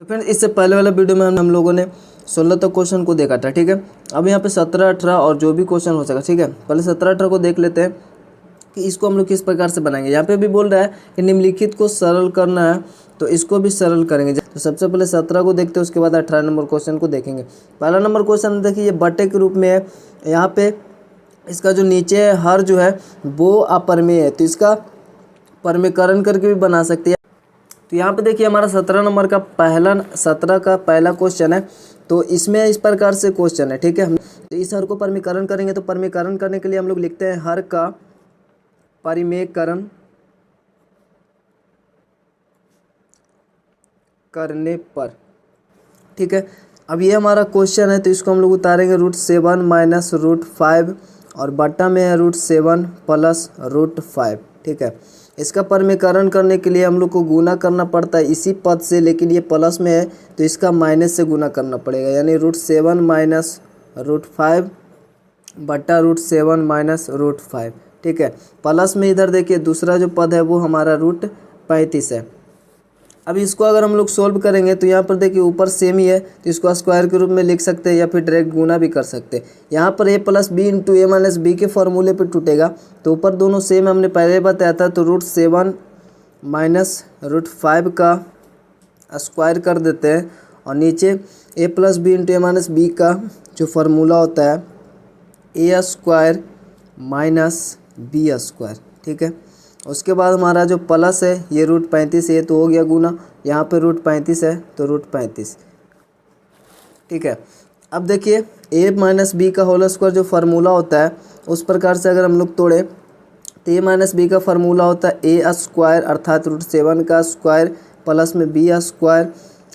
Friends इससे पहले वाले वीडियो में हम लोगों ने 16 तक क्वेश्चन को देखा था, ठीक है। अब यहाँ पे 17, 18 और जो भी क्वेश्चन हो सका, ठीक है। पहले 17, 18 को देख लेते हैं कि इसको हम लोग किस प्रकार से बनाएंगे। यहाँ पे भी बोल रहा है कि निम्नलिखित को सरल करना है, तो इसको भी सरल करेंगे। तो सबसे पहले 17 को देखते हैं, उसके बाद 18 नंबर क्वेश्चन को देखेंगे। पहला नंबर क्वेश्चन देखिए, ये बटे के रूप में है। यहाँ पे इसका जो नीचे है हर जो है वो अपरिमेय है, तो इसका परिमेयकरण करके भी बना सकते हैं। तो यहाँ पे देखिए हमारा 17 नंबर का 17 का पहला क्वेश्चन है। तो इसमें इस प्रकार से क्वेश्चन है, ठीक है। हम तो इस हर को परिमेयकरण करेंगे, तो परिमेयकरण करने के लिए हम लोग लिखते हैं हर का परिमेयकरण करने पर, ठीक है। अब ये हमारा क्वेश्चन है, तो इसको हम लोग उतारेंगे √7 माइनस √5 और बट्टा में है √7 प्लस √5, ठीक है। इसका परिमेयकरण करने के लिए हम लोग को गुना करना पड़ता है इसी पद से, लेकिन ये प्लस में है तो इसका माइनस से गुना करना पड़ेगा, यानी √7 माइनस √5 बट्टा √7 माइनस √5, ठीक है। प्लस में इधर देखिए दूसरा जो पद है वो हमारा √35 है। अब इसको अगर हम लोग सोल्व करेंगे तो यहाँ पर देखिए ऊपर सेम ही है, तो इसको स्क्वायर के रूप में लिख सकते हैं या फिर डायरेक्ट गुना भी कर सकते हैं। यहाँ पर a + b × a - b के फॉर्मूले पे टूटेगा, तो ऊपर दोनों सेम हमने पहले बताया था। तो √7 माइनस √5 का स्क्वायर कर देते हैं और नीचे a + b × a - b का जो फार्मूला होता है a² माइनस b², ठीक है। उसके बाद हमारा जो प्लस है ये √35 है, तो हो गया गुना, यहाँ पे √35 है तो √35, ठीक है। अब देखिए a - b का होल स्क्वायर जो फार्मूला होता है उस प्रकार से अगर हम लोग तोड़े तो a - b का फार्मूला होता है a² अर्थात √7 का स्क्वायर प्लस में b²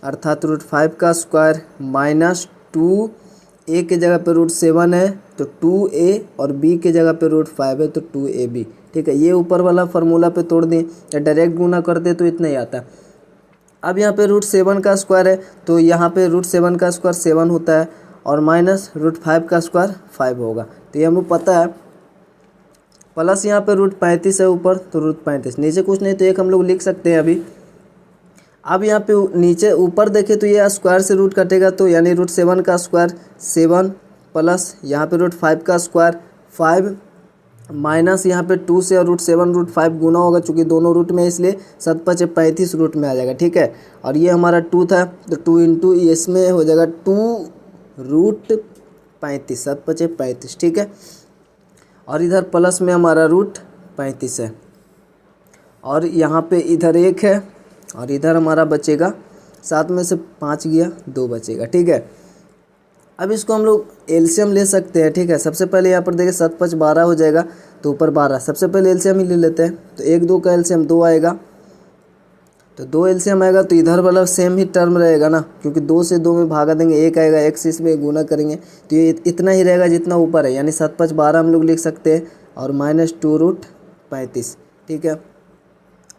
अर्थात √5 का स्क्वायर माइनस 2a के जगह पे √7 है तो 2a और b के जगह पे √5 है तो 2ab, ठीक है। ये ऊपर वाला फार्मूला पे तोड़ दें या डायरेक्ट गुना करते तो इतना ही आता। अब यहाँ पे √7 का स्क्वायर है, तो यहाँ पे √7 का स्क्वायर 7 होता है और माइनस √5 का स्क्वायर 5 होगा, तो ये हमको पता है। प्लस यहाँ पे √35 है ऊपर तो √35, नीचे कुछ नहीं तो एक हम लोग लिख सकते हैं अभी। अब यहाँ पे नीचे ऊपर देखें तो ये स्क्वायर से रूट कटेगा, तो यानी √7 का स्क्वायर 7 प्लस यहाँ पे √5 का स्क्वायर 5 माइनस यहाँ पे 2 से और √7 √5 गुना होगा, चूँकि दोनों रूट में इसलिए 7 × 5 = 35 रूट में आ जाएगा, ठीक है। और ये हमारा 2 था तो 2 × इसमें हो जाएगा 2√35, 7 × 5 = 35, ठीक है। और इधर प्लस में हमारा √35 है और यहाँ पे इधर 1 है और इधर हमारा बचेगा 7 में से 5 गया 2 बचेगा, ठीक है। अब इसको हम लोग एलसीएम ले सकते हैं, ठीक है। सबसे पहले यहाँ पर देखिए 7 × 5 = 12 हो जाएगा, तो ऊपर 12, सबसे पहले एलसीएम ही ले लेते हैं। तो 1 2 का एलसीएम 2 आएगा, तो 2 एलसीएम आएगा, तो इधर वाला सेम ही टर्म रहेगा ना, क्योंकि 2 से 2 में भागा देंगे 1 आएगा, 1 से इसमें गुना करेंगे तो ये इतना ही रहेगा जितना ऊपर है, यानी 7 × 5 = 12 हम लोग लिख सकते हैं और माइनस 2√35, ठीक है।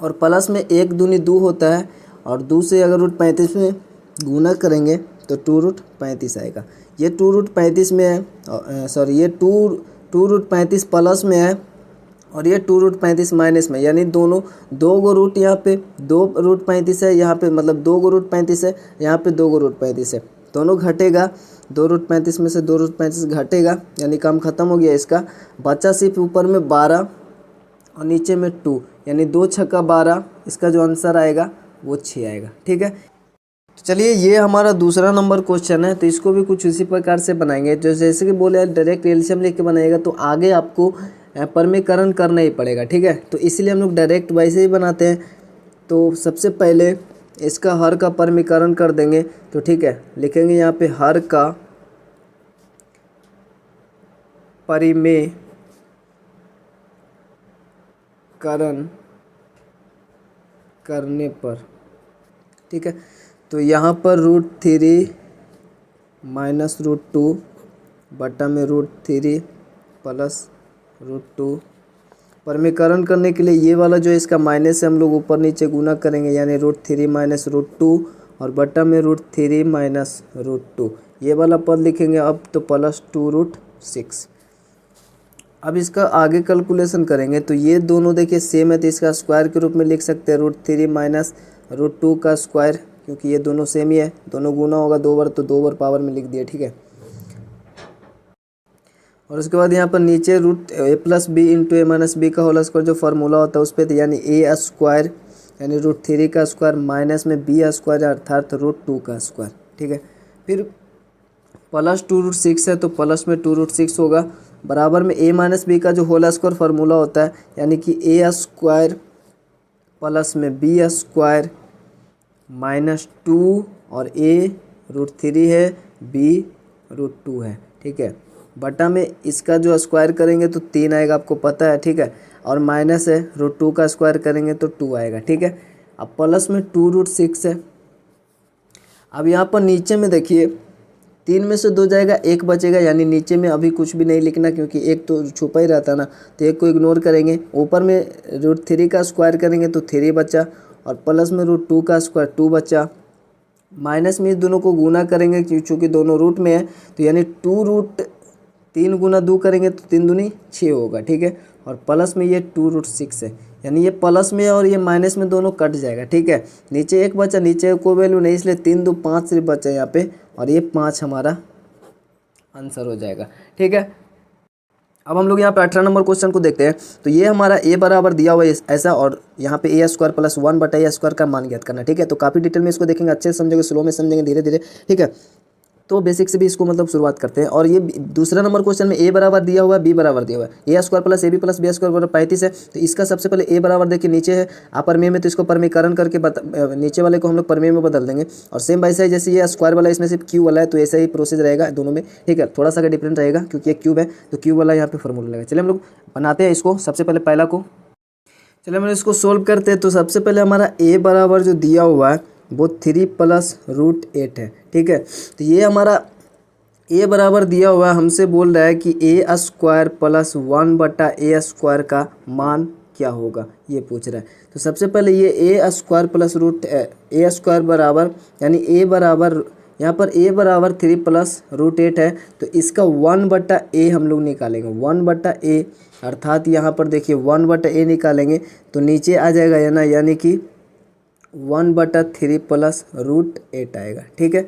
और प्लस में 1 दूनी 2 होता है और 2 से अगर √35 में गुना करेंगे तो 2√35 आएगा। ये 2√35 में है, सॉरी ये 2√35 प्लस में है और ये 2√35 माइनस में, यानी दोनों 2 गो रूट, यहाँ पे 2√35 है, यहाँ पे मतलब 2 गो √35 है, यहाँ पे 2 गो √35 है, दोनों घटेगा। 2√35 में से 2√35 घटेगा, यानी काम खत्म हो गया इसका। बचा सिर्फ ऊपर में 12 और नीचे में 2, यानी 2 × 6 = 12, इसका जो आंसर आएगा वो 6 आएगा, ठीक है। तो चलिए ये हमारा दूसरा नंबर क्वेश्चन है, तो इसको भी कुछ इसी प्रकार से बनाएंगे। जो जैसे कि बोले डायरेक्ट एलसीएम लेके बनाएगा तो आगे आपको परिमेयकरण करना ही पड़ेगा, ठीक है। तो इसलिए हम लोग डायरेक्ट वैसे ही बनाते हैं। तो सबसे पहले इसका हर का परिमेयकरण कर देंगे, तो ठीक है, लिखेंगे यहाँ पे हर का परिमेयकरण करने पर, ठीक है। तो यहाँ पर √3 माइनस √2 बटा में √3 प्लस √2, परिमेयकरण करने के लिए ये वाला जो इसका माइनस है हम लोग ऊपर नीचे गुना करेंगे, यानी √3 माइनस √2 और बटा में √3 माइनस √2, ये वाला पद लिखेंगे अब तो प्लस 2√6। अब इसका आगे कैलकुलेशन करेंगे तो ये दोनों देखिए सेम है, तो इसका स्क्वायर के रूप में लिख सकते हैं √3 माइनस √2 का स्क्वायर, क्योंकि ये दोनों सेम ही है, दोनों गुना होगा 2 बार तो 2 बार पावर में लिख दिया, ठीक है। और उसके बाद यहाँ पर नीचे रूट ए प्लस बी इंटू ए माइनस बी का होल स्क्वायर जो फार्मूला होता है उस पर, यानी ए स्क्वायर यानी √3 का स्क्वायर माइनस में बी स्क्वायर अर्थात √2 का स्क्वायर, ठीक है। फिर प्लस 2√6 है तो प्लस में 2√6 होगा, बराबर में ए माइनस बी का जो होल स्क्वायर फार्मूला होता है यानी कि ए स्क्वायर प्लस में बी स्क्वायर माइनस 2 और ए √3 है, बी √2 है, ठीक है। बटा में इसका जो स्क्वायर करेंगे तो 3 आएगा, आपको पता है, ठीक है। और माइनस है √2 का स्क्वायर करेंगे तो 2 आएगा, ठीक है। अब प्लस में 2√6 है। अब यहाँ पर नीचे में देखिए 3 में से 2 जाएगा, 1 बचेगा, यानी नीचे में अभी कुछ भी नहीं लिखना क्योंकि 1 तो छुपा ही रहता ना, तो 1 को इग्नोर करेंगे। ऊपर में √3 का स्क्वायर करेंगे तो 3 बचा, और प्लस में √2 का स्क्वायर 2 बचा। माइनस में इस दोनों को गुना करेंगे क्योंकि दोनों रूट में है, तो यानी 2√3 गुना 2 करेंगे तो 3 दूनी 6 होगा, ठीक है। और प्लस में ये 2√6 है, यानी ये प्लस में और ये माइनस में दोनों कट जाएगा, ठीक है। नीचे 1 बचा, नीचे कोई वैल्यू नहीं, इसलिए 3 2 5 सिर्फ बचा यहाँ पे, और ये 5 हमारा आंसर हो जाएगा, ठीक है। अब हम लोग यहाँ पे 18 नंबर क्वेश्चन को देखते हैं। तो ये हमारा ए बराबर दिया हुआ है ऐसा, और यहाँ पे ए स्क्वायर प्लस 1 बटा ए स्क्वायर का मान ज्ञात करना, ठीक है। तो काफ़ी डिटेल में इसको देखेंगे, अच्छे से समझेंगे, स्लो में समझेंगे, धीरे धीरे, ठीक है। तो बेसिक से भी इसको मतलब शुरुआत करते हैं। और ये दूसरा नंबर क्वेश्चन में ए बराबर दिया हुआ है, बी बराबर दिया हुआ है, a square plus a b plus b square बराबर 35 है। तो इसका सबसे पहले ए बराबर देखिए नीचे है अपर में तो इसको परमीकरण करके नीचे वाले को हम लोग परमेय में बदल देंगे। और सेम वैसा ही जैसे ये स्क्वायर वाला इसमें सिर्फ क्यूब वाला है, तो ऐसा ही प्रोसेस रहेगा दोनों में, ठीक है। थोड़ा सा डिफरेंट रहेगा क्योंकि एक क्यूब है तो क्यूब वाला यहाँ पे फॉर्मूला लगेगा। चलिए हम लोग बनाते हैं इसको। सबसे पहले पहला को चलिए हम इसको सोल्व करते हैं। तो सबसे पहले हमारा ए बराबर जो दिया हुआ है वो 3 + √8 है, ठीक है। तो ये हमारा ए बराबर दिया हुआ है, हमसे बोल रहा है कि ए स्क्वायर प्लस 1 बटा ए स्क्वायर का मान क्या होगा, ये पूछ रहा है। तो सबसे पहले ये ए स्क्वायर प्लस ए स्क्वायर बराबर, यानी ए बराबर यहाँ पर ए बराबर 3 + √8 है, तो इसका 1 बटा ए हम लोग निकालेंगे, 1 बटा ए, अर्थात यहाँ पर देखिए 1 बटा ए निकालेंगे तो नीचे आ जाएगा यानी कि 1 बटा 3 + √8 आएगा, ठीक है।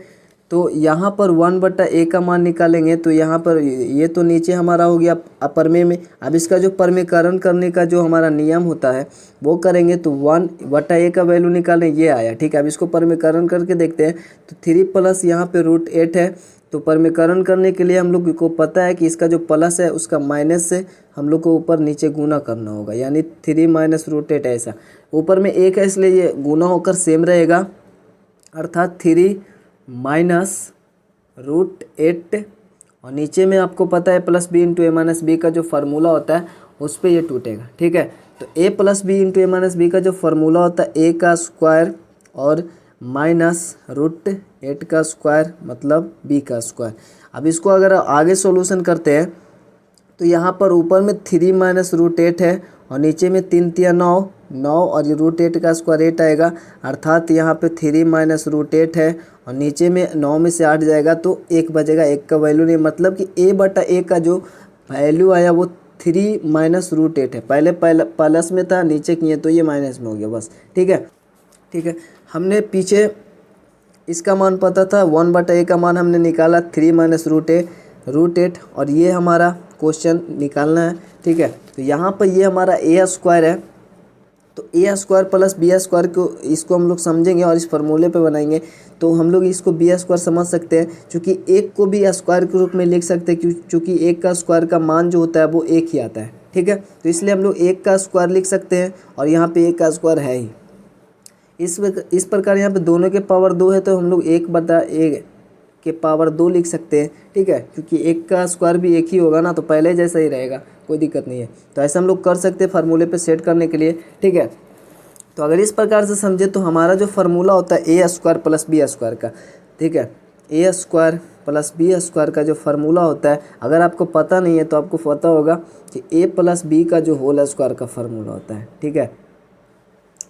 तो यहाँ पर 1 बटा ए का मान निकालेंगे तो यहाँ पर ये तो नीचे हमारा हो गया अपर में। अब इसका जो परमीकरण करने का जो हमारा नियम होता है वो करेंगे, तो 1 बटा ए का वैल्यू निकालें, ये आया, ठीक है। अब इसको परमीकरण करके देखते हैं। तो 3 + यहाँ पे √8 है, तो परमीकरण करने के लिए हम लोग को पता है कि इसका जो प्लस है उसका माइनस से हम लोग को ऊपर नीचे गुना करना होगा, यानी 3 - √8 ऐसा। ऊपर में 1 है इसलिए ये गुना होकर सेम रहेगा, अर्थात 3 - √8, और नीचे में आपको पता है प्लस बी इंटू ए माइनस बी का जो फार्मूला होता है उस पर ये टूटेगा, ठीक है। तो ए प्लस बी इंटू ए माइनस बी का जो फार्मूला होता है ए का स्क्वायर और माइनस √8 का स्क्वायर मतलब बी का स्क्वायर। अब इसको अगर आगे सॉल्यूशन करते हैं तो यहाँ पर ऊपर में 3 - √8 है और नीचे में 3 × 3 = 9 और ये √8 का स्क्वायर 8 आएगा, अर्थात यहाँ पे 3 - √8 है और नीचे में 9 में से 8 जाएगा तो 1 बचेगा, 1 का वैल्यू नहीं, मतलब कि ए बटा ए का जो वैल्यू आया वो 3 - √8 है। पहले प्लस में था, नीचे किए तो ये माइनस में हो गया, बस, ठीक है, ठीक है। हमने पीछे इसका मान पता था, 1 बटा ए का मान हमने निकाला 3 - √8 और ये हमारा क्वेश्चन निकालना है, ठीक है। तो यहाँ पर ये हमारा ए स्क्वायर है, तो ए स्क्वायर प्लस बी स्क्वायर को इसको हम लोग समझेंगे और इस फार्मूले पे बनाएंगे। तो हम लोग इसको बी स्क्वायर समझ सकते हैं, क्योंकि एक को भी स्क्वायर के रूप में लिख सकते हैं, क्योंकि एक का स्क्वायर का मान जो होता है वो एक ही आता है, ठीक है। तो इसलिए हम लोग एक का स्क्वायर लिख सकते हैं और यहाँ पे एक का स्क्वायर है ही। इस प्रकार यहाँ पे दोनों के पावर 2 है तो हम लोग 1 बटा ए के पावर 2 लिख सकते हैं, ठीक है, क्योंकि एक का स्क्वायर भी एक ही होगा ना, तो पहले जैसा ही रहेगा, कोई दिक्कत नहीं है। तो ऐसा हम लोग कर सकते हैं फार्मूले पे सेट करने के लिए, ठीक है। तो अगर इस प्रकार से समझे तो हमारा जो फार्मूला होता है a square plus b square का, ठीक है, a square plus b square का जो फार्मूला होता है, अगर आपको पता नहीं है तो आपको पता होगा कि ए प्लस बी का जो होल स्क्वायर का फार्मूला होता है, ठीक है,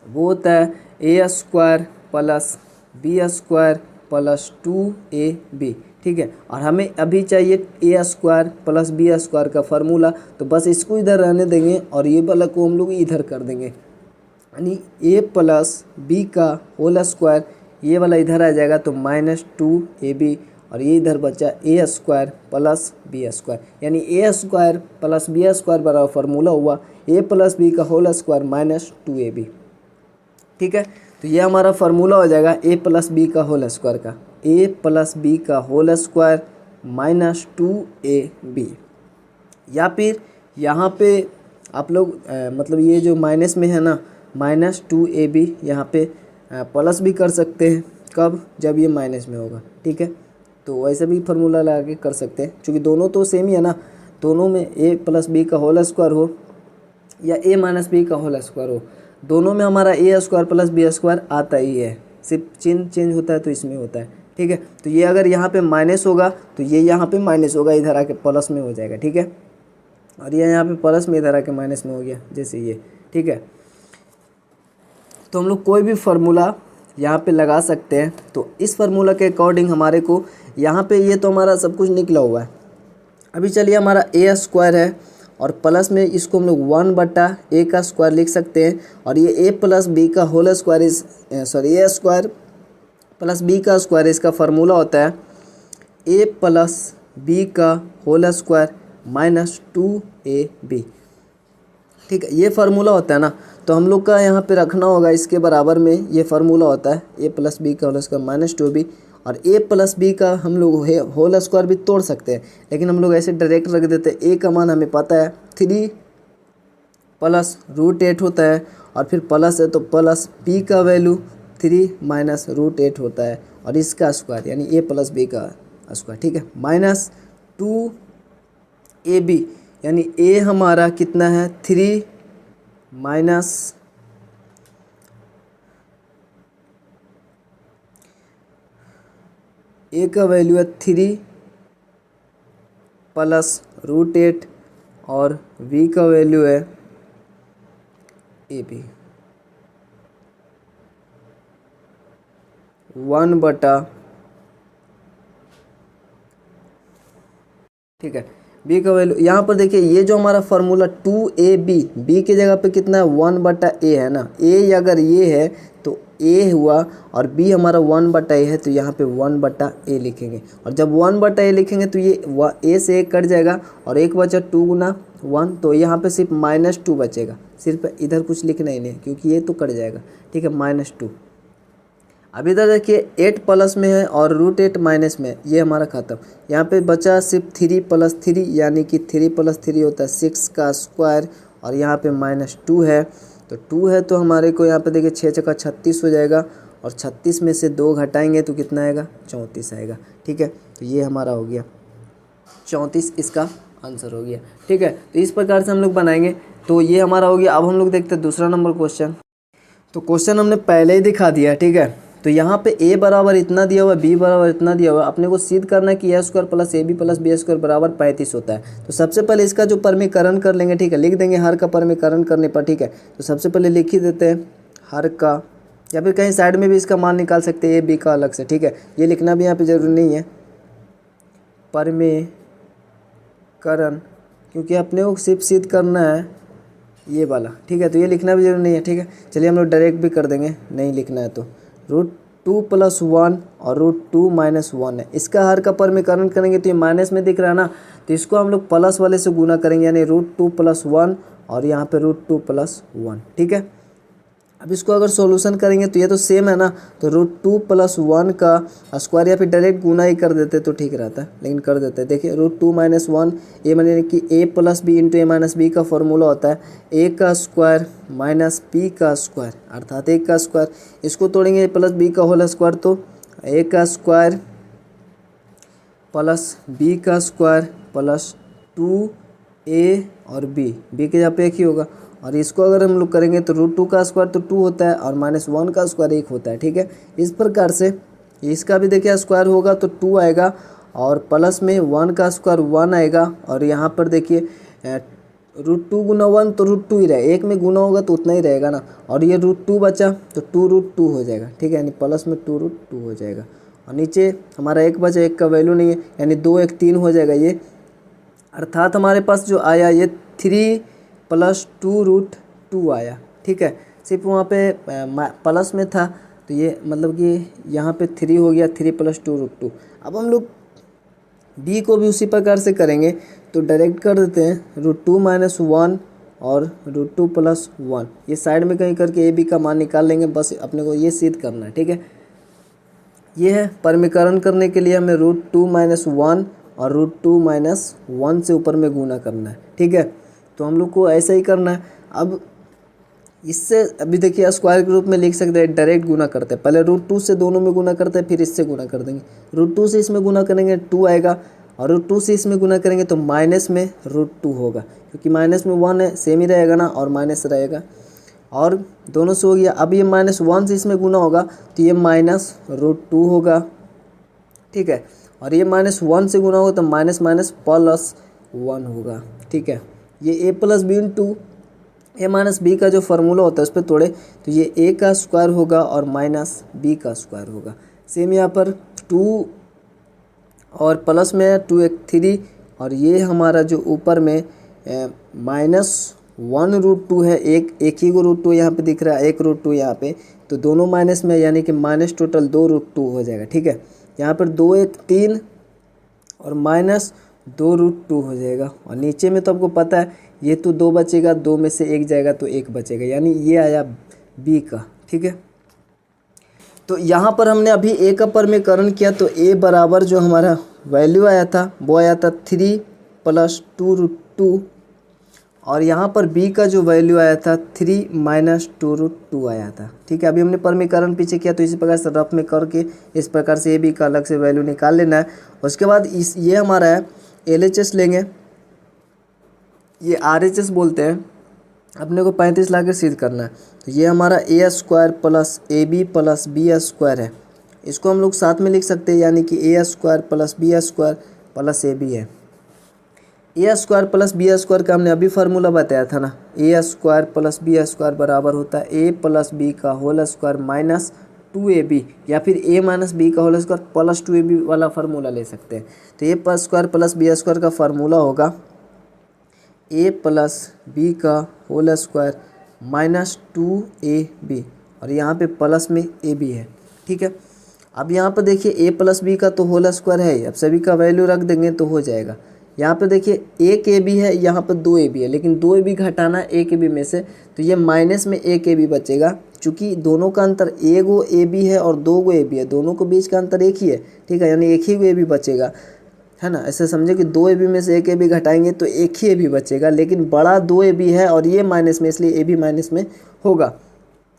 वो होता है a square plus b square plus 2ab, ठीक है। और हमें अभी चाहिए a square plus b square का फार्मूला, तो बस इसको इधर रहने देंगे और ये वाला को हम लोग इधर कर देंगे, यानी ए प्लस बी का होल स्क्वायर ये वाला इधर आ जाएगा तो -2ab, और ये इधर बचा a square plus b square, यानी a square plus b square बराबर फार्मूला हुआ a प्लस बी का होल स्क्वायर -2ab। ठीक है, तो ये हमारा फार्मूला हो जाएगा a प्लस बी का होल स्क्वायर का, a प्लस बी का होल स्क्वायर -2ab। या फिर यहाँ पे आप लोग मतलब ये जो माइनस में है ना -2ab, यहाँ पे प्लस भी कर सकते हैं, कब, जब ये माइनस में होगा। ठीक है, तो वैसे भी फार्मूला लगा के कर सकते हैं, क्योंकि दोनों तो सेम ही है ना, दोनों में a प्लस बी का होल स्क्वायर हो या a माइनस बी का होल स्क्वायर हो, दोनों में हमारा a square plus b square आता ही है, सिर्फ चिन्ह चेंज होता है तो इसमें होता है। ठीक है, तो ये अगर यहाँ पे माइनस होगा तो ये यहाँ पे माइनस होगा, इधर आके प्लस में हो जाएगा। ठीक है, और ये यहाँ पे प्लस में इधर आके माइनस में हो गया, जैसे ये। ठीक है, तो हम लोग कोई भी फार्मूला यहाँ पे लगा सकते हैं। तो इस फार्मूला के अकॉर्डिंग हमारे को यहाँ पे ये तो हमारा सब कुछ निकला हुआ है। अभी चलिए हमारा a स्क्वायर है और प्लस में इसको हम लोग 1/a का स्क्वायर लिख सकते हैं, और ये a प्लस बी का whole square a square plus b का स्क्वायर, इसका फार्मूला होता है a प्लस बी का होल स्क्वायर -2ab। ठीक है, ये फार्मूला होता है ना, तो हम लोग का यहाँ पे रखना होगा इसके बराबर में, ये फार्मूला होता है a प्लस बी का होल स्क्वायर -2ab, और a प्लस बी का हम लोग होल स्क्वायर भी तोड़ सकते हैं, लेकिन हम लोग ऐसे डायरेक्ट रख देते हैं। a का मान हमें पता है 3 प्लस √8 होता है, और फिर प्लस है तो प्लस b का वैल्यू 3 माइनस √8 होता है, और इसका स्क्वायर यानी a प्लस बी का स्क्वायर। ठीक है, -2ab, यानी a हमारा कितना है 3 माइनस a का वैल्यू है 3 प्लस √8, और v का वैल्यू है ab 1/। ठीक है, b का वैल्यू यहाँ पर देखिए, ये जो हमारा फार्मूला 2ab, b की जगह पे कितना है 1/a है ना, a अगर ये है तो a हुआ, और b हमारा 1/a है, तो यहाँ पे 1/a लिखेंगे, और जब 1/a लिखेंगे तो ये a से 1 कट जाएगा, और 1 बचा 2 गुना 1, तो यहाँ पे सिर्फ -2 बचेगा, सिर्फ इधर कुछ लिखना ही नहीं क्योंकि ये तो कट जाएगा। ठीक है, -2। अब इधर देखिए 8 प्लस में है और √8 माइनस में, ये हमारा खत्म। यहाँ पे बचा सिर्फ 3 प्लस 3, यानी कि 3 प्लस 3 होता है 6 का स्क्वायर, और यहाँ पे -2 है, तो 2 है तो हमारे को यहाँ पे देखिए 6 छक्का 36 हो जाएगा, और 36 में से 2 घटाएंगे तो कितना आएगा 34 आएगा। ठीक है, तो ये हमारा हो गया 34, इसका आंसर हो गया। ठीक है, तो इस प्रकार से हम लोग बनाएंगे, तो ये हमारा हो गया। अब हम लोग देखते हैं दूसरा नंबर क्वेश्चन। तो क्वेश्चन हमने पहले ही दिखा दिया। ठीक है, तो यहाँ पे a बराबर इतना दिया हुआ, b बराबर इतना दिया हुआ, अपने को सिद्ध करना है कि a square plus ab plus b square बराबर 35 होता है। तो सबसे पहले इसका जो परमीकरण कर लेंगे, ठीक है, लिख देंगे हर का परमीकरण करने पर। ठीक है, तो सबसे पहले लिख ही देते हैं हर का, या फिर कहीं साइड में भी इसका मान निकाल सकते हैं a b का अलग से। ठीक है, ये लिखना भी यहाँ पे जरूरी नहीं है परमीकरण, क्योंकि अपने को सिर्फ सिद्ध करना है ये वाला। ठीक है, तो ये लिखना भी जरूरी नहीं है। ठीक है, चलिए हम लोग डायरेक्ट भी कर देंगे, नहीं लिखना है तो √2 + 1 और √2 - 1 है, इसका हर का परमीकरण करेंगे तो ये माइनस में दिख रहा है ना, तो इसको हम लोग प्लस वाले से गुना करेंगे, यानी √2 + 1 और यहाँ पे √2 + 1। ठीक है, अब इसको अगर सॉल्यूशन करेंगे तो ये तो सेम है ना, तो √2 + 1 का स्क्वायर, या फिर डायरेक्ट गुना ही कर देते तो ठीक रहता है, लेकिन कर देते हैं। देखिए √2 - 1, ये माने कि a + b × a - b का फॉर्मूला होता है a का स्क्वायर माइनस b का स्क्वायर, अर्थात a का स्क्वायर, इसको तोड़ेंगे प्लस b का होल स्क्वायर, तो a का स्क्वायर प्लस b का स्क्वायर प्लस 2a और b की जगह पे एक ही होगा, और इसको अगर हम लोग करेंगे तो √2 का स्क्वायर तो 2 होता है, और -1 का स्क्वायर 1 होता है। ठीक है, इस प्रकार से इसका भी देखिए स्क्वायर होगा तो 2 आएगा, और प्लस में 1 का स्क्वायर 1 आएगा, और यहाँ पर देखिए √2 × 1 तो √2 ही रहेगा, एक में गुना होगा तो उतना ही रहेगा ना, और ये √2 बचा तो 2√2 हो जाएगा। ठीक है, यानी प्लस में 2√2 हो जाएगा, और नीचे हमारा 1 बचा, 1 का वैल्यू नहीं है, यानी 2 1 3 हो जाएगा ये, अर्थात हमारे पास जो आया ये 3 + 2√2 आया। ठीक है, सिर्फ वहाँ पे प्लस में था तो ये मतलब कि यहाँ पे 3 हो गया, 3 + 2√2। अब हम लोग b को भी उसी प्रकार से करेंगे, तो डायरेक्ट कर देते हैं √2 - 1 और √2 + 1। ये साइड में कहीं करके a b का मान निकाल लेंगे, बस अपने को ये सिद्ध करना है, ठीक है। ये है परमीकरण करने के लिए हमें √2 - 1 और √2 - 1 से ऊपर में गुना करना है, ठीक है। तो हम लोग को ऐसा ही करना है। अब इससे अभी देखिए स्क्वायर के रूप में लिख सकते हैं, डायरेक्ट गुना करते हैं। पहले √2 से दोनों में गुना करते हैं, फिर इससे गुना कर देंगे। √2 से इसमें गुना करेंगे 2 आएगा, और √2 से इसमें गुना करेंगे तो माइनस में √2 होगा, क्योंकि माइनस में 1 है, सेम ही रहेगा ना, और माइनस रहेगा, और दोनों से हो गया। अब ये -1 से इसमें गुना होगा तो ये -√2 होगा, ठीक है। और ये -1 से गुना होगा तो माइनस माइनस +1 होगा, ठीक है। ये a + b × a - b का जो फार्मूला होता है उस पर तोड़े तो ये a का स्क्वायर होगा और -b का स्क्वायर होगा। सेम यहाँ पर 2 और प्लस में 2 × 3, और ये हमारा जो ऊपर में -1√2 है, एक ही को √2 यहाँ पे दिख रहा है, 1 √2 यहाँ पे, तो दोनों माइनस में, यानी कि माइनस टोटल 2 √2 हो जाएगा, ठीक है। यहाँ पर 2 × 3 और -2 √2 हो जाएगा, और नीचे में तो आपको पता है ये तो 2 बचेगा, 2 में से 1 जाएगा तो 1 बचेगा, यानी ये आया b का, ठीक है। तो यहाँ पर हमने अभी a का परमीकरण किया, तो a बराबर जो हमारा वैल्यू आया था वो आया था 3 + 2√2, और यहाँ पर b का जो वैल्यू आया था 3 - 2√2 आया था, ठीक है। अभी हमने परमीकरण पीछे किया, तो इसी प्रकार से रफ में करके इस प्रकार से a b का अलग से वैल्यू निकाल लेना है। उसके बाद ये हमारा है LHS लेंगे, ये RHS बोलते हैं, अपने को 35 ला के सिद्ध करना है। तो ये हमारा a² + ab + b² है, इसको हम लोग साथ में लिख सकते हैं, यानी कि a² + b² + ab है। a² + b² का हमने अभी फार्मूला बताया था ना, a² + b² बराबर होता है a + b का होल स्क्वायर माइनस 2ab, या फिर a - b का होल स्क्वायर प्लस 2ab वाला फार्मूला ले सकते हैं। तो a² + b² का फार्मूला होगा a + b का होल स्क्वायर माइनस 2ab, और यहाँ पे प्लस में ab है, ठीक है। अब यहाँ पर देखिए a + b का तो होल स्क्वायर है, अब सभी का वैल्यू रख देंगे तो हो जाएगा। यहाँ पे देखिए 1 ab है, यहाँ पर 2 ab है, लेकिन 2 ab घटाना है 1 ab में से, तो ये माइनस में 1 ab बचेगा, चूँकि दोनों का अंतर 1 गो ab है और 2 गो ab है, दोनों के बीच का अंतर एक ही है, ठीक है, यानी एक ही गो ab बचेगा, है ना। ऐसे समझे कि 2 ab में से 1 ab घटाएंगे तो एक ही ab बचेगा, लेकिन बड़ा 2 ab है और ये माइनस में, इसलिए ab माइनस में होगा।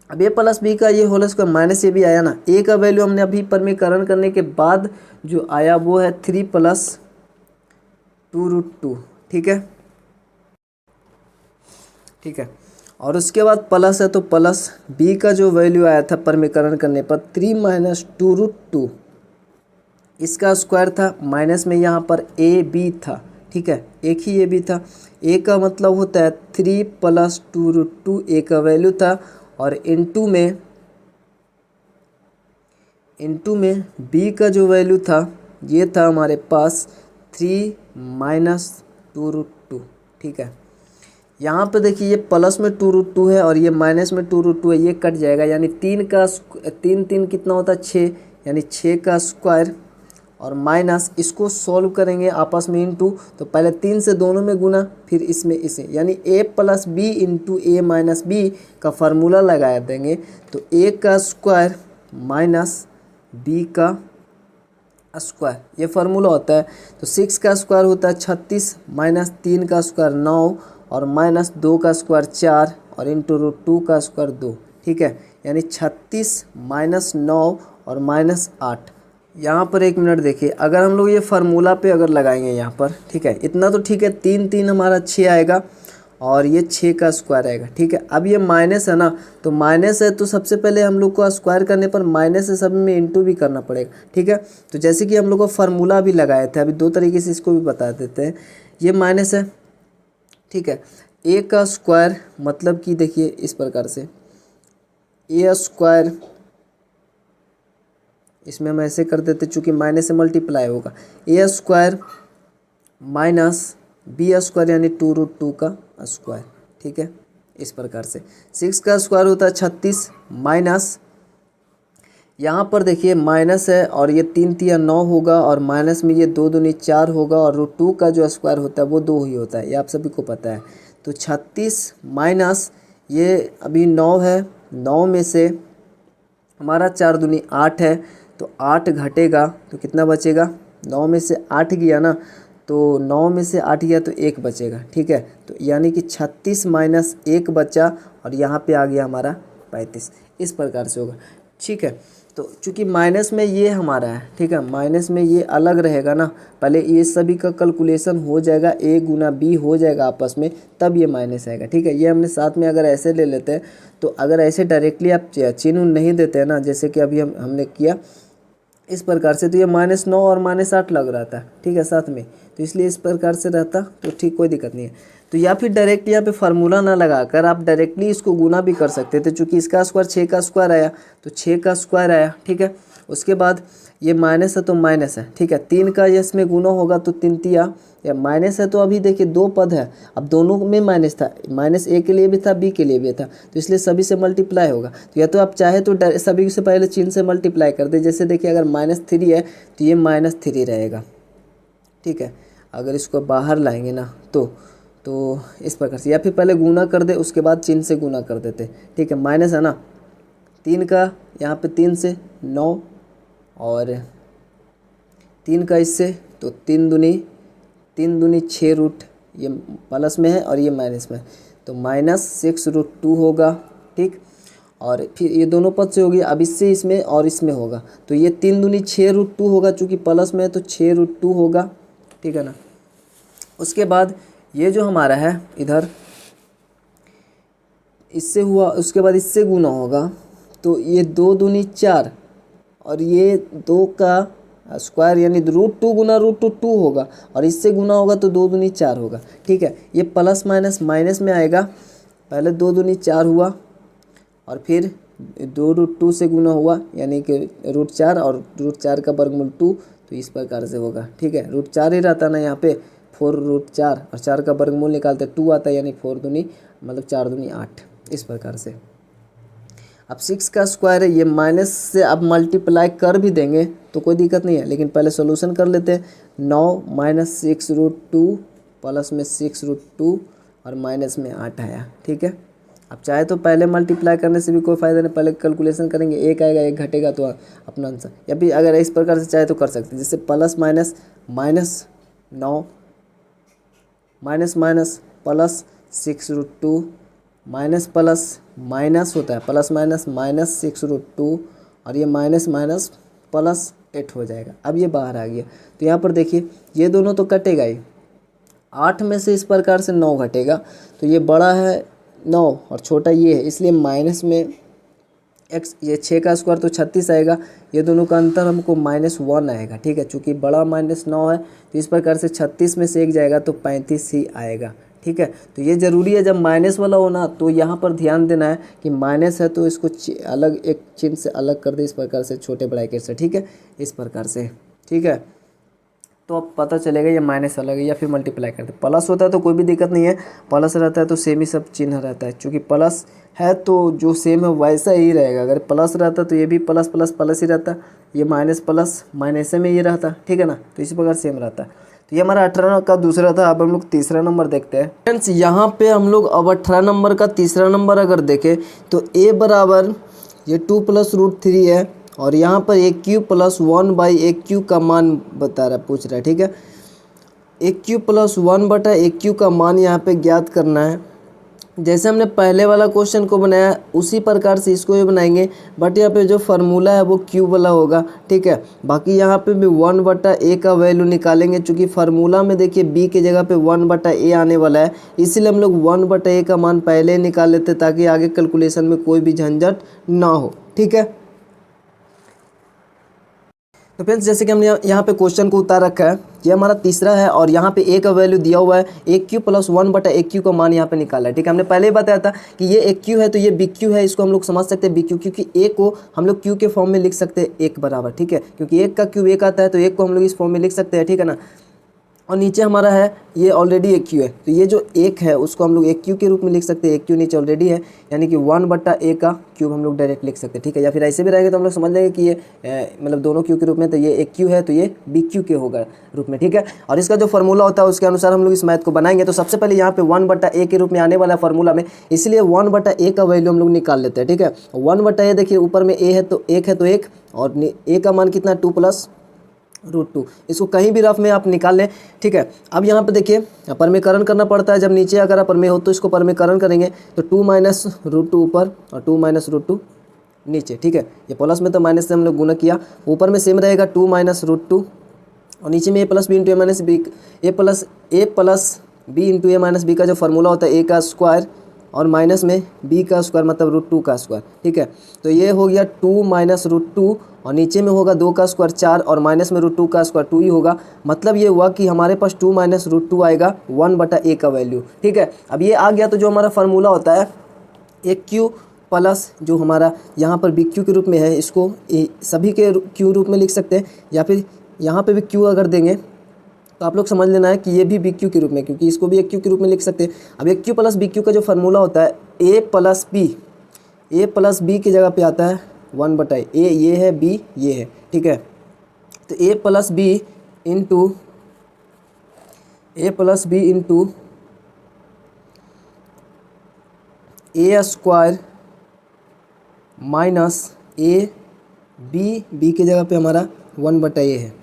अब a + b का ये होल स्क्वायर माइनस ab आया ना, a का वैल्यू हमने अभी परमीकरण करने के बाद जो आया वो है 3 + 2√2, ठीक है, ठीक है। और उसके बाद प्लस है, तो प्लस b का जो वैल्यू आया था परमीकरण करने पर 3 - 2√2, इसका स्क्वायर था, माइनस में यहाँ पर ab था, ठीक है, एक ही ab था। a का मतलब होता है 3 + 2√2, a का वैल्यू था, और इनटू में b का जो वैल्यू था ये था हमारे पास 3 - 2√2, ठीक है। यहाँ पे देखिए ये प्लस में 2√2 है और ये माइनस में 2√2 है, ये कट जाएगा, यानी 3 कितना होता है 6, यानी 6 का स्क्वायर, और माइनस इसको सॉल्व करेंगे आपस में इनटू, तो पहले 3 से दोनों में गुना, फिर इसमें इसे, यानी a + b × a - b का फार्मूला लगा देंगे, तो a का स्क्वायर माइनस b का स्क्वायर, ये फार्मूला होता है। तो 6 का स्क्वायर होता है 36, -3 का स्क्वायर 9, और -2 का स्क्वायर 4, और इंटू √2 का स्क्वायर 2, ठीक है, यानी 36 -9 और -8। यहाँ पर एक मिनट देखिए, अगर हम लोग ये फार्मूला पे अगर लगाएंगे यहाँ पर, ठीक है, इतना तो ठीक है, 3 3 हमारा 6 आएगा, और ये 6 का स्क्वायर आएगा, ठीक है। अब ये माइनस है ना, तो माइनस है तो सबसे पहले हम लोग को स्क्वायर करने पर माइनस से सब में इंटू भी करना पड़ेगा, ठीक है। तो जैसे कि हम लोग को फार्मूला भी लगाए थे, अभी 2 तरीके से इसको भी बता देते हैं। ये माइनस है, ठीक है, a का स्क्वायर मतलब कि देखिए इस प्रकार से a², इसमें हम ऐसे कर देते चूँकि माइनस से मल्टीप्लाई होगा, a² माइनस b² यानी 2√2 का स्क्वायर, ठीक है, इस प्रकार से। 6 का स्क्वायर होता है 36, यहाँ पर देखिए माइनस है और ये 3 तिया 9 होगा और माइनस में ये 2 दूनी 4 होगा और रूट 2 का जो स्क्वायर होता है वो 2 ही होता है, ये आप सभी को पता है। तो 36 माइनस ये अभी 9 है, 9 में से हमारा 4 दूनी 8 है, तो 8 घटेगा तो कितना बचेगा, 9 में से 8 गया ना, तो 9 में से 8 गया तो 1 बचेगा, ठीक है। तो यानी कि 36 माइनस 1 बचा और यहाँ पे आ गया हमारा 35, इस प्रकार से होगा, ठीक है। तो चूँकि माइनस में ये हमारा है, ठीक है, माइनस में ये अलग रहेगा ना, पहले ये सभी का कैलकुलेशन हो जाएगा, a गुना b हो जाएगा आपस में, तब ये माइनस आएगा, ठीक है। ये हमने साथ में अगर ऐसे ले लेते हैं, तो अगर ऐसे डायरेक्टली आप चिन्ह नहीं देते हैं ना, जैसे कि अभी हमने किया इस प्रकार से, तो ये -9 और -8 लग रहा था, ठीक है, साथ में, तो इसलिए इस प्रकार से रहता तो ठीक, कोई दिक्कत नहीं है। तो या फिर डायरेक्ट यहाँ पे फार्मूला ना लगाकर आप डायरेक्टली इसको गुना भी कर सकते थे, चूँकि इसका स्क्वायर 6 का स्क्वायर आया तो 6 का स्क्वायर आया, ठीक है। उसके बाद ये माइनस है तो माइनस है, ठीक है, 3 का इसमें गुना होगा तो 3 तिया, या माइनस है तो अभी देखिए 2 पद है, अब दोनों में माइनस था, माइनस a के लिए भी था, b के लिए भी था, तो इसलिए सभी से मल्टीप्लाई होगा। तो या तो आप चाहे तो सभी से पहले चिन्ह से मल्टीप्लाई कर दे, जैसे देखिए अगर -3 है तो ये -3 रहेगा, ठीक है। अगर इसको बाहर लाएंगे ना तो इस प्रकार से, या फिर पहले गुना कर दे उसके बाद चिन्ह से गुना कर देते, ठीक है। माइनस है ना, 3 का यहाँ पे 3 से 9 और 3 का इससे, तो 3 दूनी 6 रूट, ये प्लस में है और ये माइनस में है, तो -6√2 होगा, ठीक। और फिर ये दोनों पद से होगी, अब इससे इसमें और इसमें होगा, तो ये 3 दूनी 6√2 होगा, चूँकि प्लस में है तो 6√2 होगा, ठीक है ना। उसके बाद ये जो हमारा है इधर इससे हुआ, उसके बाद इससे गुना होगा, तो ये 2 दूनी 4 और ये 2 का स्क्वायर यानी √2 गुना √2 होगा, और इससे गुना होगा तो 2 दूनी 4 होगा, ठीक है। ये प्लस माइनस माइनस में आएगा, पहले 2 दूनी 4 हुआ और फिर 2√2 से गुना हुआ यानी कि √4 और √4 का वर्गमूल 2, तो इस प्रकार से होगा, ठीक है। √4 ही रहता ना यहाँ पे, 4√4 और 4 का वर्गमूल निकालते 2 आता है, यानी 4 दूनी मतलब 4 दूनी 8, इस प्रकार से। अब 6 का स्क्वायर है, ये माइनस से अब मल्टीप्लाई कर भी देंगे तो कोई दिक्कत नहीं है, लेकिन पहले सोल्यूशन कर लेते हैं। 9 - 6√2 प्लस में 6√2 और माइनस में 8 आया, ठीक है। अब चाहे तो पहले मल्टीप्लाई करने से भी कोई फ़ायदा नहीं, पहले कैलकुलेशन करेंगे, 1 आएगा 1 घटेगा तो अपना आंसर, या फिर अगर इस प्रकार से चाहे तो कर सकते हैं, जैसे plus minus -9 minus minus plus 6√2 minus plus minus होता है, प्लस माइनस -6√2 और ये माइनस माइनस प्लस 8 हो जाएगा। अब ये बाहर आ गया, तो यहाँ पर देखिए ये दोनों तो कटेगा ही, 8 में से इस प्रकार से 9 घटेगा, तो ये बड़ा है 9 और छोटा ये है, इसलिए माइनस में x, ये 6 का स्क्वायर तो 36 आएगा, ये दोनों का अंतर हमको -1 आएगा, ठीक है। चूँकि बड़ा -9 है तो इस प्रकार से 36 में से 1 जाएगा तो 35 ही आएगा, ठीक है। तो ये ज़रूरी है, जब माइनस वाला हो ना तो यहाँ पर ध्यान देना है कि माइनस है तो इसको अलग एक चिन्ह से अलग कर दे, इस प्रकार से छोटे ब्रैकेट से, ठीक है, इस प्रकार से, ठीक है। तो अब पता चलेगा ये माइनस अलग है या फिर मल्टीप्लाई करते। प्लस होता है तो कोई भी दिक्कत नहीं है, प्लस रहता है तो सेम ही सब चिन्ह रहता है, क्योंकि प्लस है तो जो सेम है वैसा ही रहेगा, अगर प्लस रहता तो ये भी प्लस प्लस प्लस ही रहता, ये माइनस प्लस माइनस में ये रहता, ठीक है ना, तो इसी प्रकार सेम रहता है। तो ये हमारा 18 का दूसरा था। अब हम लोग तीसरा नंबर देखते हैं फ्रेंड्स। यहाँ पे हम लोग अब 18 नंबर का तीसरा नंबर अगर देखें तो a बराबर ये 2 + √3 है और यहाँ पर AQ + 1/AQ का मान बता रहा, पूछ रहा है, ठीक है। AQ + 1/AQ का मान यहाँ पे ज्ञात करना है। जैसे हमने पहले वाला क्वेश्चन को बनाया उसी प्रकार से इसको भी बनाएंगे, बट यहाँ पे जो फार्मूला है वो Q वाला होगा, ठीक है। बाकी यहाँ पे भी 1/A का वैल्यू निकालेंगे, चूँकि फार्मूला में देखिए B की जगह पे 1/A आने वाला है, इसीलिए हम लोग 1/A का मान पहले निकाल लेते ताकि आगे कैलकुलेशन में कोई भी झंझट ना हो, ठीक है। तो फ्रेंड्स जैसे कि हमने यहाँ पे क्वेश्चन को उतार रखा है, ये हमारा तीसरा है और यहाँ पे a का वैल्यू दिया हुआ है, AQ + 1/AQ का मान यहाँ पे निकाला है, ठीक है। हमने पहले ही बताया था कि ये AQ है तो ये BQ है, इसको हम लोग समझ सकते हैं BQ, क्योंकि a को हम लोग Q के फॉर्म में लिख सकते हैं 1 बराबर, ठीक है, क्योंकि 1 का क्यूब 1 आता है तो 1 को हम लोग इस फॉर्म में लिख सकते हैं, ठीक है ना। और नीचे हमारा है ये ऑलरेडी एक क्यू है, तो ये जो एक है उसको हम लोग एक क्यू के रूप में लिख सकते हैं। एक क्यू नीचे ऑलरेडी है, यानी कि 1/a का क्यूब हम लोग डायरेक्ट लिख सकते हैं, ठीक है। या फिर ऐसे भी रहेगा तो हम लोग समझ लेंगे कि ये मतलब दोनों क्यू के रूप में, तो ये एक क्यू है तो ये बी क्यू के होगा रूप में, ठीक है। और इसका जो फॉर्मूला होता है उसके अनुसार हम लोग इस मैथ को बनाएंगे। तो सबसे पहले यहाँ पे 1/a के रूप में आने वाला है फॉर्मूला में, इसलिए 1/a का वैल्यू हम लोग निकाल लेते हैं, ठीक है। 1/a देखिए ऊपर में a है तो एक है तो एक, और a का मान कितना 2 + √2, इसको कहीं भी रफ में आप निकाल लें, ठीक है। अब यहाँ पे देखिए परमेकरण करना पड़ता है, जब नीचे अगर आप परमेय हो तो इसको परमेकरण करेंगे तो 2 - √2 ऊपर और 2 - √2 नीचे, ठीक है। ये प्लस में तो माइनस से हम लोग गुना किया, ऊपर में सेम रहेगा 2 - √2 और नीचे में a + b × a - b, a + b × a - b का जो फॉर्मूला होता है a का स्क्वायर और माइनस में b का स्क्वायर मतलब √2 का स्क्वायर, ठीक है। तो ये हो गया 2 - √2 और नीचे में होगा 2 का स्क्वायर 4 और माइनस में √2 का स्क्वायर 2 ही होगा। मतलब ये हुआ कि हमारे पास 2 - √2 आएगा 1/a का वैल्यू, ठीक है। अब ये आ गया तो जो हमारा फार्मूला होता है एक क्यू प्लस जो हमारा यहाँ पर बी क्यू के रूप में है, इसको सभी के क्यू रूप में लिख सकते हैं, या फिर यहाँ पे भी क्यू अगर देंगे तो आप लोग समझ लेना है कि ये भी बी क्यू के रूप में, क्योंकि इसको भी एक क्यू के रूप में लिख सकते हैं। अब एक क्यू प्लस बी क्यू का जो फार्मूला होता है a + b की जगह पे आता है 1/a, ये है b ये है, ठीक है। तो a + b into a square minus a b की जगह पे हमारा 1/a है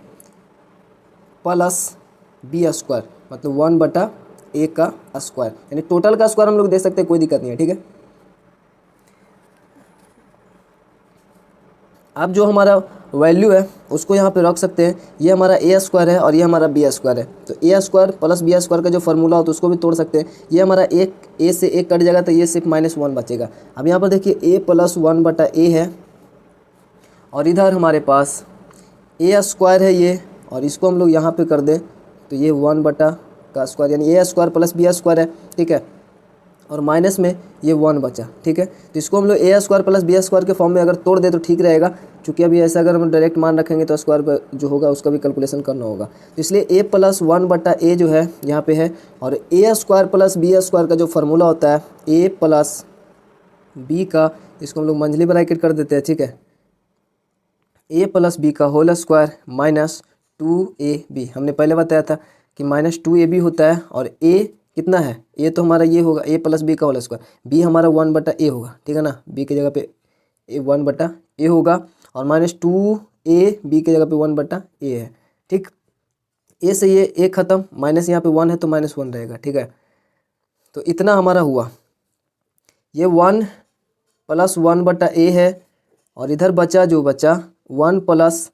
प्लस b स्क्वायर मतलब 1/a का स्क्वायर, यानी टोटल का स्क्वायर हम लोग दे सकते हैं, कोई दिक्कत नहीं है, ठीक है। अब जो हमारा वैल्यू है उसको यहाँ पे रख सकते हैं, ये हमारा a स्क्वायर है और ये हमारा b स्क्वायर है, तो a square plus b square का जो फॉर्मूला हो तो उसको भी तोड़ सकते हैं। ये हमारा एक a से एक कट जाएगा तो ये सिर्फ -1 बचेगा। अब यहाँ पर देखिए a + 1/a है और इधर हमारे पास a स्क्वायर है ये, और इसको हम लोग यहाँ पे कर दें तो ये 1/का स्क्वायर यानी a square plus b square है, ठीक है। और माइनस में ये 1 बचा, ठीक है। तो इसको हम लोग a square plus b square के फॉर्म में अगर तोड़ दे तो ठीक रहेगा, क्योंकि अभी ऐसा अगर हम डायरेक्ट मान रखेंगे तो स्क्वायर जो होगा उसका भी कैलकुलेशन करना होगा। तो इसलिए a + 1/a जो है यहाँ पे है, और a square plus b square का जो फार्मूला होता है a + b का, इसको हम लोग मंझली ब्रैकेट कर देते हैं, ठीक है। a + b का होल स्क्वायर माइनस 2ab, हमने पहले बताया था कि -2ab होता है, और a कितना है, a तो हमारा ये होगा a + b का होल स्क्वायर, b हमारा 1/a होगा, ठीक है ना। b की जगह पे 1/a होगा और -2ab की जगह पे 1/a है, ठीक। a से ये a खत्म, माइनस यहाँ पे 1 है तो -1 रहेगा, ठीक है। तो इतना हमारा हुआ, ये 1 + 1/a है, और इधर बचा जो बचा 1 +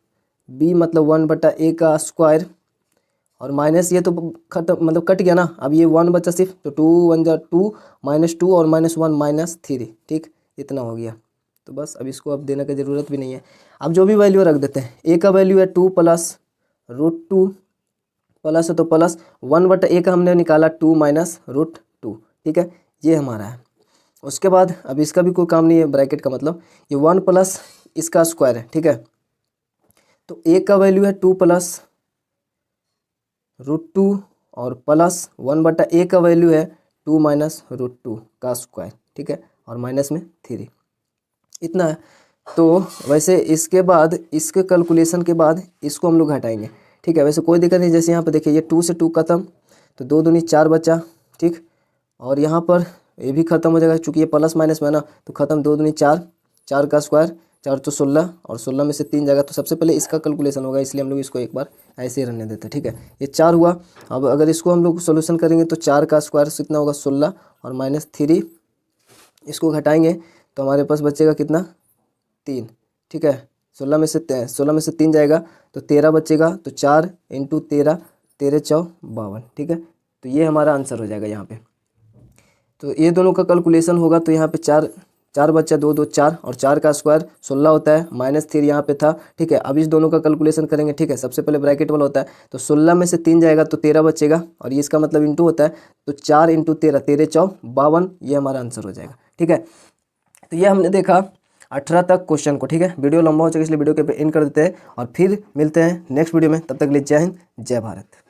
b मतलब 1/a का स्क्वायर, और माइनस ये तो खत्म मतलब कट गया ना। अब ये 1 बचा सिर्फ, तो 2 × 1 = 2 -2 और -1 -3, ठीक, इतना हो गया। तो बस अब इसको अब देने की ज़रूरत भी नहीं है। अब जो भी वैल्यू रख देते हैं, a का वैल्यू है 2 + √2 प्लस है तो प्लस 1/a का हमने निकाला 2 - √2, ठीक है, ये हमारा है। उसके बाद अब इसका भी कोई काम नहीं है, ब्रैकेट का मतलब ये 1 प्लस इसका स्क्वायर है, ठीक है। तो a का वैल्यू है 2 + √2 और प्लस 1/a का वैल्यू है 2 - √2 का स्क्वायर, ठीक है, और माइनस में 3, इतना है। तो वैसे इसके बाद इसके कैलकुलेशन के बाद इसको हम लोग हटाएंगे, ठीक है। वैसे कोई दिक्कत नहीं, जैसे यहाँ पे देखिए ये 2 से 2 खत्म, तो 2 दूनी 4 बचा, ठीक। और यहाँ पर ये भी खत्म हो जाएगा, चूँकि ये प्लस माइनस में है ना, तो खत्म, 2 दूनी 4, 4 का स्क्वायर 4 तो 16, और 16 में से 3 जाएगा, तो सबसे पहले इसका कैलकुलेशन होगा, इसलिए हम लोग इसको एक बार ऐसे ही रहने देते हैं, ठीक है। ये 4 हुआ। अब अगर इसको हम लोग सोल्यूशन करेंगे तो 4 का स्क्वायर कितना होगा 16 और -3, इसको घटाएंगे तो हमारे पास बचेगा कितना 3, ठीक है। 16 में से 3 जाएगा तो 13 बचेगा, तो 4 × 13, 13 × 4 52, ठीक है। तो ये हमारा आंसर हो जाएगा यहाँ पे। तो ये दोनों का कैलकुलेशन होगा, तो यहाँ पे 4 बच्चा 2 2 4, और 4 का स्क्वायर 16 होता है, -3 यहाँ पे था, ठीक है। अब इस दोनों का कैलकुलेशन करेंगे, ठीक है। सबसे पहले ब्रैकेट वाला होता है, तो 16 में से 3 जाएगा तो 13 बचेगा, और ये इसका मतलब इंटू होता है, तो 4 × 13, 13 × 4 52, ये हमारा आंसर हो जाएगा, ठीक है। तो ये हमने देखा 18 तक क्वेश्चन को, ठीक है। वीडियो लंबा हो चुका है इसलिए वीडियो के पे एंड कर देते हैं, और फिर मिलते हैं नेक्स्ट वीडियो में। तब तक के लिए जय हिंद, जय भारत।